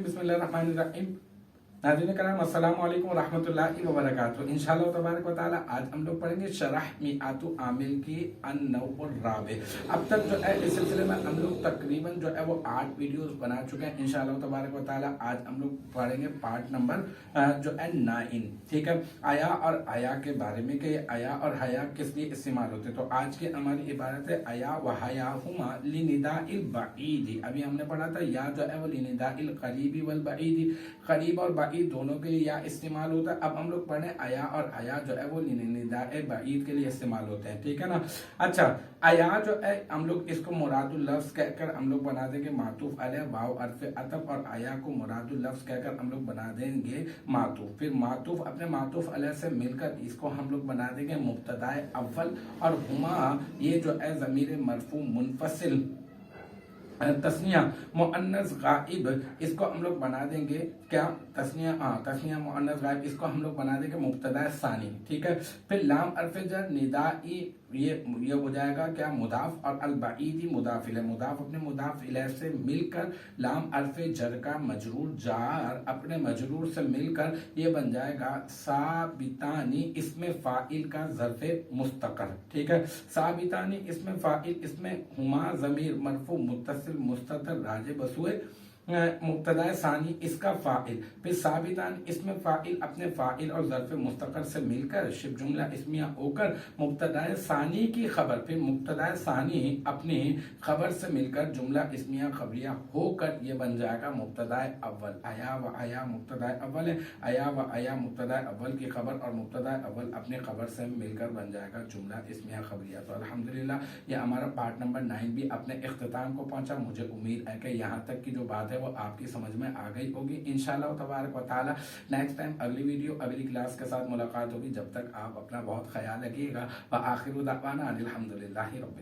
बिस्मिल्लाहिर्रहमानिर्रहीम। नाज़रीन करम अस्सलाम वालेकुम रहमतुल्लाहि व बरकातुहू। इंशाअल्लाह तबारक व तआला आज हम लोग पढ़ेंगे शरह मिआतु आमिल की अन-नौउर राबे। अब तक जो है इस सिलसिले में हम लोग तकरीबन जो है वो 8 वीडियोस बना चुके हैं। इंशाअल्लाह तबारक व तआला आज हम लोग पढ़ेंगे पार्ट नंबर जो है 9। ठीक है, आया और हया के बारे में कि आया और हया किस लिए इस्तेमाल होते हैं। तो आज की हमारी इबारत है आया व हयाहुमा लिनिदाइल बईदी। अभी हमने पढ़ा था या जो है वो लिनिदाइल करीबी वल बईदी, करीब और बईद दोनों के लिए या इस्तेमाल होता है। अब हम लोग पढ़े आया और हया जो है वो निदाए बईद के लिए इस्तेमाल होते हैं। ठीक है ना। अच्छा, आया जो है हम लोग इसको मुरादुल लफ्ज कहकर हम लोग बना देंगे मातूफ अलैह वाव अर्फ अतफ, और आया को मुरादुल लफ्ज कहकर हम लोग बना देंगे मातूफ। फिर मातूफ अपने मातूफ अलैह से मिलकर इसको हम लोग बना देंगे मुब्तदाए अव्वल, और हुमा ये जो है ज़मीर मरफू मुनफसिल तस्निया मुअन्नस गाइब, इसको हम लोग बना देंगे क्या तस्निया मुअन्नस गाइब, इसको हम लोग बना देंगे मुब्तदा सानी। ठीक है, फिर लाम अर्फ जर निदाई ये हो जाएगा क्या मुदाफ, और अल बईदी मुदाफ इलैह, मुदाफ अपने मुदाफ इलैह से मिलकर लाम अर्फ जर का मजरूर जार अपने मजरूर से मिलकर ये बन जाएगा साबितानी, इसमें फाइल का ज़र्फ़े मुस्तकर। ठीक है, साबितानी इसमें फाइल, इसमें हुमा ज़मीर मरफू मुत्तसिल मुस्ततर राजे बसुए मुब्तदा सानी इसका फाइल, फिर साबितान इसमें फाइल अपने फाइल और ज़र्फ़ मुस्तकर से मिलकर शिब जुमला इसमिया होकर मुब्तदा सानी की खबर, फिर मुब्तदा सानी अपनी खबर से मिलकर जुमला इसमिया खबरिया होकर ये बन जाएगा मुब्तदा अव्वल। आया व आया मुब्तदा अव्वल है, आया व आया मुब्तदा अव्वल की खबर और मुब्तदा अव्वल अपनी खबर से मिलकर बन जाएगा जुमला इसमिया खबरिया। तो अल्हम्दुलिल्लाह ये हमारा पार्ट नंबर 9 भी अपने इख्तिताम को पहुंचा। मुझे उम्मीद है कि यहाँ तक की जो बात वो आपकी समझ में आ गई होगी। इंशाअल्लाह तबारक व तआला नेक्स्ट टाइम अगली वीडियो अगली क्लास के साथ मुलाकात होगी। जब तक आप अपना बहुत ख्याल रखिएगा। व आखिरु दावाना अनिल हम्दुलिल्लाहि रब्बिल